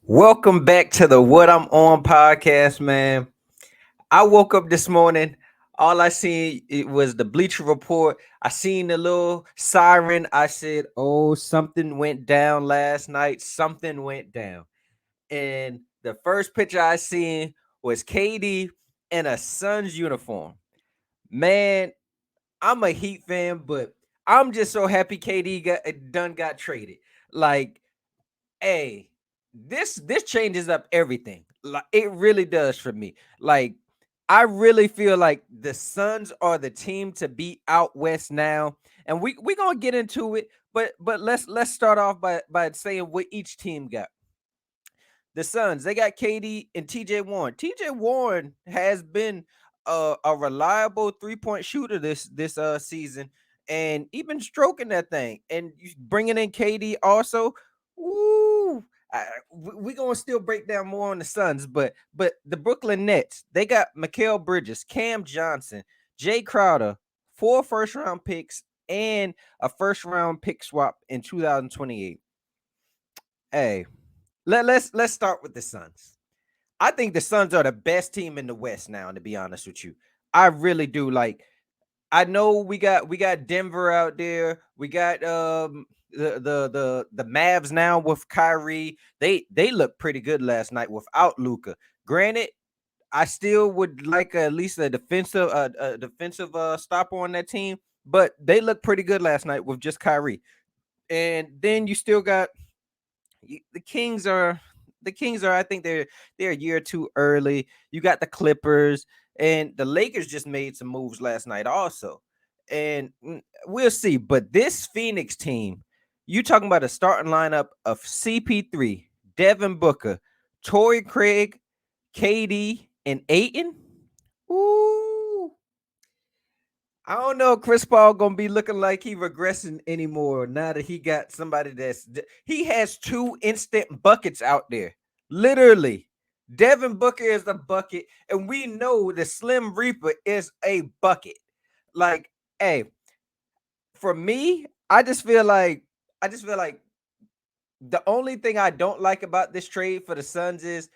Welcome back to the What I'm On podcast, man. I woke up this morning. All I seen it was the Bleacher Report. I seen the little siren. I said, "Oh, something went down last night. Something went down." And the first picture I seen was KD in a Suns uniform. Man, I'm a Heat fan, but I'm just so happy KD got traded. Like, hey, this changes up everything. Like it really does for me. Like I really feel like the Suns are the team to beat out west now, and we gonna get into it. But let's start off by saying what each team got. The Suns, they got KD and TJ Warren. TJ Warren has been a reliable 3-point shooter this season, and even stroking that thing. And you bringing in KD also. Ooh, we gonna still break down more on the Suns, but the Brooklyn Nets, they got Mikal Bridges, Cam Johnson, Jay Crowder, 4 first-round picks, and a first-round pick swap in 2028. Hey, let's start with the Suns. I think the Suns are the best team in the West now, to be honest with you. I really do. Like, I know we got Denver out there. We got the Mavs now with Kyrie. They look pretty good last night without Luca. Granted, I still would like at least a defensive stopper on that team, but they look pretty good last night with just Kyrie. And then you still got the Kings are I think they're a year too early. You got the Clippers and the Lakers just made some moves last night also. And we'll see. But this Phoenix team, you talking about a starting lineup of CP3, Devin Booker, Torrey Craig, KD, and Aiton. Ooh. I don't know if Chris Paul gonna be looking like he regressing anymore now that he got somebody he has two instant buckets out there. Literally. Devin Booker is a bucket, and we know the Slim Reaper is a bucket. Like, hey, for me, I just feel like the only thing I don't like about this trade for the Suns is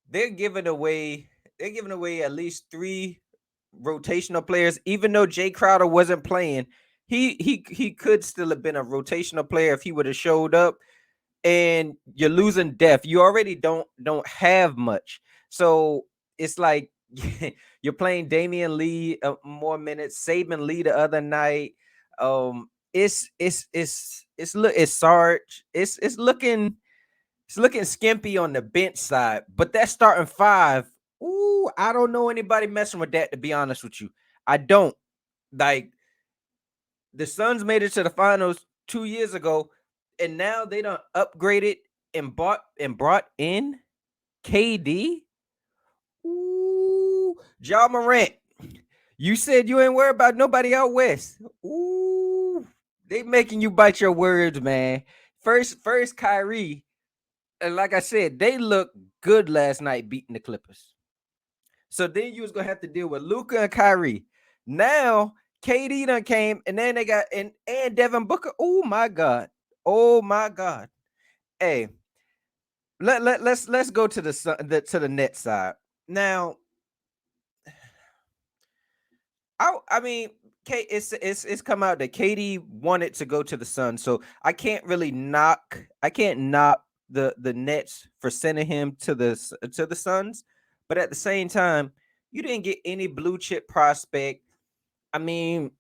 they're giving away they're giving away at least three rotational players. Even though Jay Crowder wasn't playing, he could still have been a rotational player if he would have showed up. And you're losing depth. You already don't have much, so it's like you're playing Damian Lee more minutes, Saban Lee the other night. It's Sarge. It's looking skimpy on the bench side, but that starting five, ooh, I don't know anybody messing with that, to be honest with you. I don't. Like, the Suns made it to the finals 2 years ago, and now they done upgraded and brought in KD. Ooh, Ja Morant. You said you ain't worried about nobody out west. Ooh, they making you bite your words, man. First Kyrie, and like I said, they looked good last night beating the Clippers. So then you was gonna have to deal with Luca and Kyrie. Now KD done came, and then they got and Devin Booker. Oh my god. Oh my god. Hey, let's go to the net side. Now, I mean, it's come out that KD wanted to go to the Sun, so I can't knock the Nets for sending him to the Suns, but at the same time, you didn't get any blue chip prospect. I mean,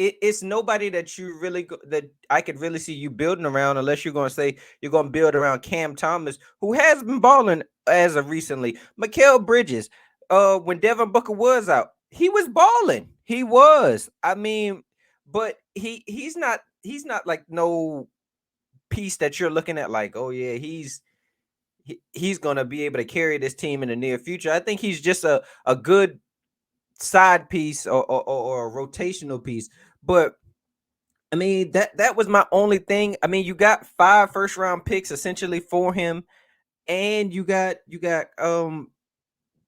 it's nobody that that I could really see you building around, unless you're going to say you're going to build around Cam Thomas, who has been balling as of recently. Mikal Bridges, when Devin Booker was out, he was balling. He was. I mean, but he's not like no piece that you're looking at like, oh yeah, he's going to be able to carry this team in the near future. I think he's just a good side piece or a rotational piece. But I mean, that was my only thing. I mean, you got 5 first-round picks essentially for him, and you got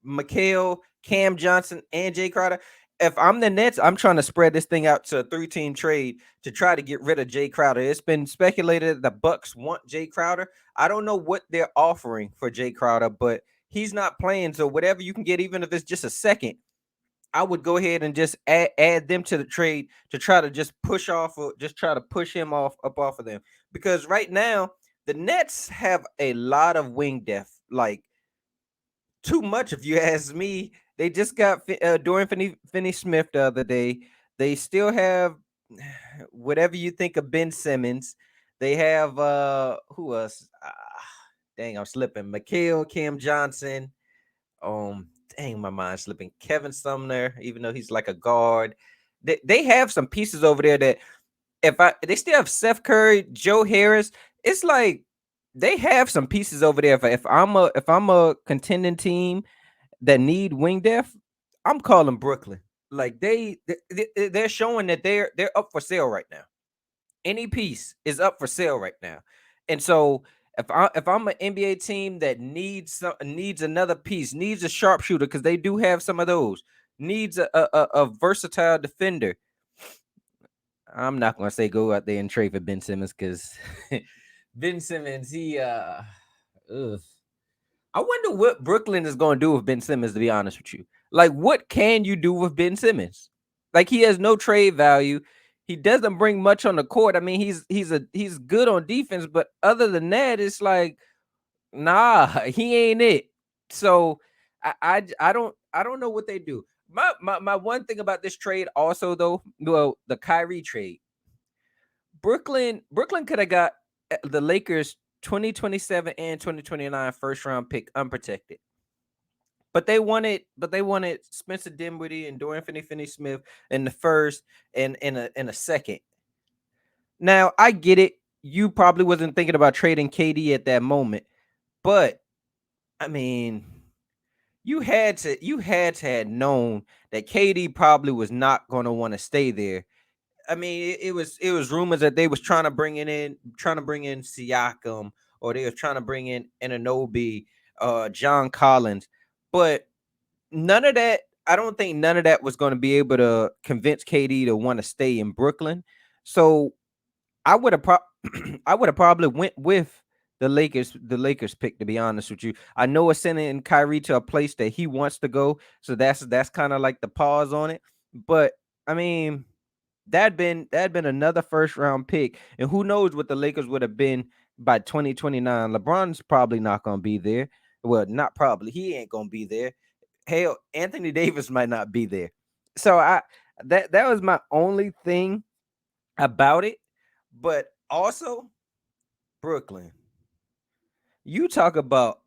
Mikal, Cam Johnson, and Jay Crowder. if I'm the Nets, I'm trying to spread this thing out to a three-team trade to try to get rid of Jay Crowder. It's been speculated the Bucks want Jay Crowder. I don't know what they're offering for Jay Crowder, but he's not playing. So whatever you can get, even if it's just a second, I would go ahead and just add them to the trade to try to just push off or just try to push him off of them. Because right now the Nets have a lot of wing depth, like too much if you ask me. They just got Dorian Finney-Smith the other day. They still have whatever you think of Ben Simmons. They have who else? Dang, I'm slipping. Mikhail Cam Johnson. Dang, my mind's slipping. Kevin Sumner, even though he's like a guard. They have some pieces over there that they still have Seth Curry, Joe Harris. It's like they have some pieces over there. If I'm a contending team that need wing depth, I'm calling Brooklyn. Like they're showing that they're up for sale right now. Any piece is up for sale right now. And so if I'm an NBA team that needs another piece, needs a sharpshooter, because they do have some of those, needs a versatile defender. I'm not gonna say go out there and trade for Ben Simmons, because Ben Simmons, ugh. I wonder what Brooklyn is gonna do with Ben Simmons, to be honest with you. Like, what can you do with Ben Simmons? Like, he has no trade value. He doesn't bring much on the court. I mean, he's good on defense, but other than that, it's like, nah, he ain't it. So I don't know what they do. My one thing about this trade also, though, well, the Kyrie trade. Brooklyn could have got the Lakers 2027 and 2029 first round pick unprotected. But they wanted Spencer Dinwiddie and Dorian Finney-Smith in the first and in a second. Now, I get it. You probably wasn't thinking about trading KD at that moment, but I mean, you had to have known that KD probably was not going to want to stay there. I mean, it was rumors that they was trying to bring in Siakam, or they was trying to bring in Anunoby, John Collins, but none of that. I don't think none of that was going to be able to convince KD to want to stay in Brooklyn. So I would have I would have probably went with the Lakers pick, to be honest with you. I know it's sending Kyrie to a place that he wants to go, so that's kind of like the pause on it. But I mean, that'd been another first round pick, and who knows what the Lakers would have been by 2029. LeBron's probably not going to be there. Well, not probably. He ain't going to be there. Hell, Anthony Davis might not be there. So that was my only thing about it. But also, Brooklyn, you talk about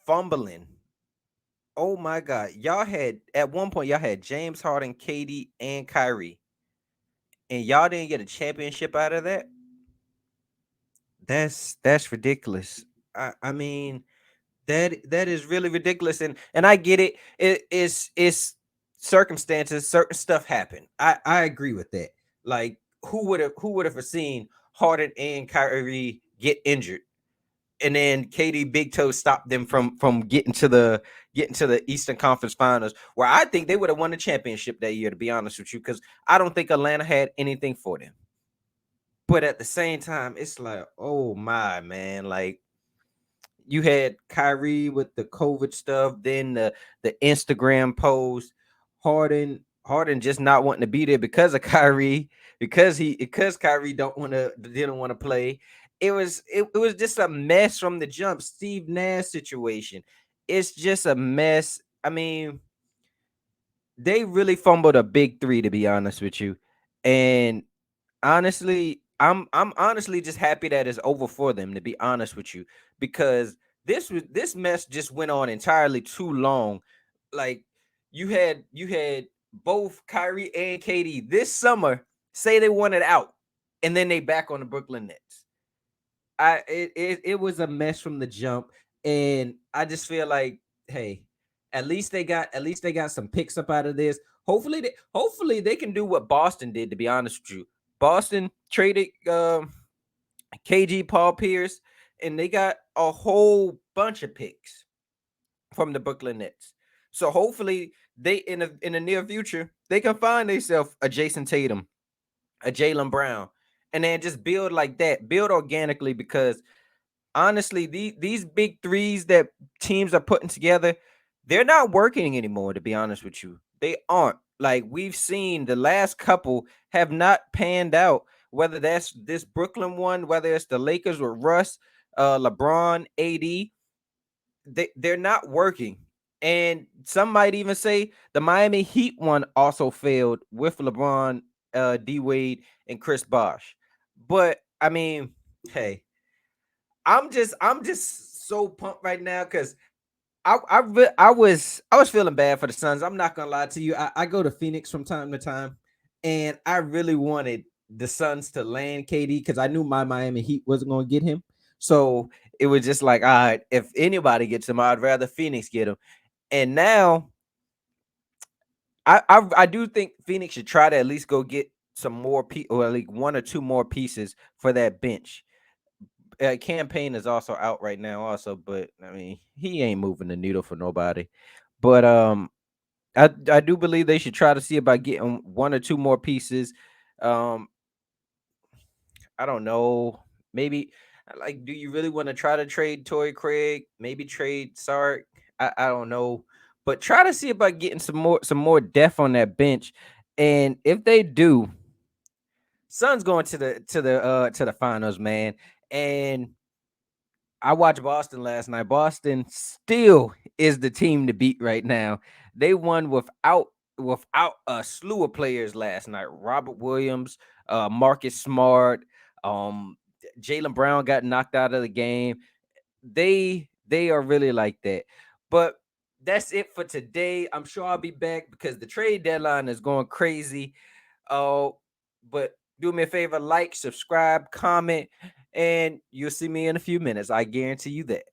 fumbling. Oh my God. Y'all had at one point y'all had James Harden, KD, and Kyrie, and y'all didn't get a championship out of that. That's ridiculous. I mean, that is really ridiculous, and I get it. It's circumstances, certain stuff happen. I agree with that. Like, who would have foreseen Harden and Kyrie get injured, and then KD Big Toe stopped them from getting to the Eastern Conference Finals, where I think they would have won the championship that year, to be honest with you, because I don't think Atlanta had anything for them. But at the same time, it's like, oh my man, like, you had Kyrie with the COVID stuff, then the Instagram post, Harden just not wanting to be there because of Kyrie, because Kyrie didn't want to play. It was just a mess from the jump. Steve Nash situation. It's just a mess. I mean, they really fumbled a big three, to be honest with you. And honestly, I'm honestly just happy that it's over for them, to be honest with you, because this mess just went on entirely too long. Like, you had both Kyrie and Katie this summer say they wanted out, and then they back on the Brooklyn Nets. It was a mess from the jump, and I just feel like, hey, at least they got some picks up out of this. Hopefully they can do what Boston did, to be honest with you. Boston traded KG Paul Pierce, and they got a whole bunch of picks from the Brooklyn Nets. So hopefully they in the near future They can find themselves a Jason Tatum, a Jalen Brown, and then just build like that, build organically. Because honestly, these big threes that teams are putting together, they're not working anymore. To be honest with you, they aren't. Like we've seen, the last couple have not panned out. Whether that's this Brooklyn one, whether it's the Lakers with Russ, LeBron, AD, they're not working. And some might even say the Miami Heat one also failed with LeBron, D Wade, and Chris Bosh. But I mean, hey, I'm just so pumped right now because I was feeling bad for the Suns. I'm not gonna lie to you. I go to Phoenix from time to time, and I really wanted the Suns to land KD because I knew my Miami Heat wasn't gonna get him. So it was just like, all right, if anybody gets him, I'd rather Phoenix get him. And now I do think Phoenix should try to at least go get some more people, or like one or two more pieces for that bench. Campaign is also out right now, also, but I mean, he ain't moving the needle for nobody. But I do believe they should try to see about getting one or two more pieces. Um, I don't know. Maybe like, do you really want to try to trade Torrey Craig? Maybe trade Sark. I don't know, but try to see about getting some more depth on that bench. And if they do, Suns going to the finals, man. And I watched Boston last night. Boston still is the team to beat right now. They won without a slew of players last night. Robert Williams, Marcus Smart, um, Jalen Brown got knocked out of the game. They are really like that. But that's it for today. I'm sure I'll be back because the trade deadline is going crazy. Oh, but do me a favor, like, subscribe, comment, and you'll see me in a few minutes. I guarantee you that.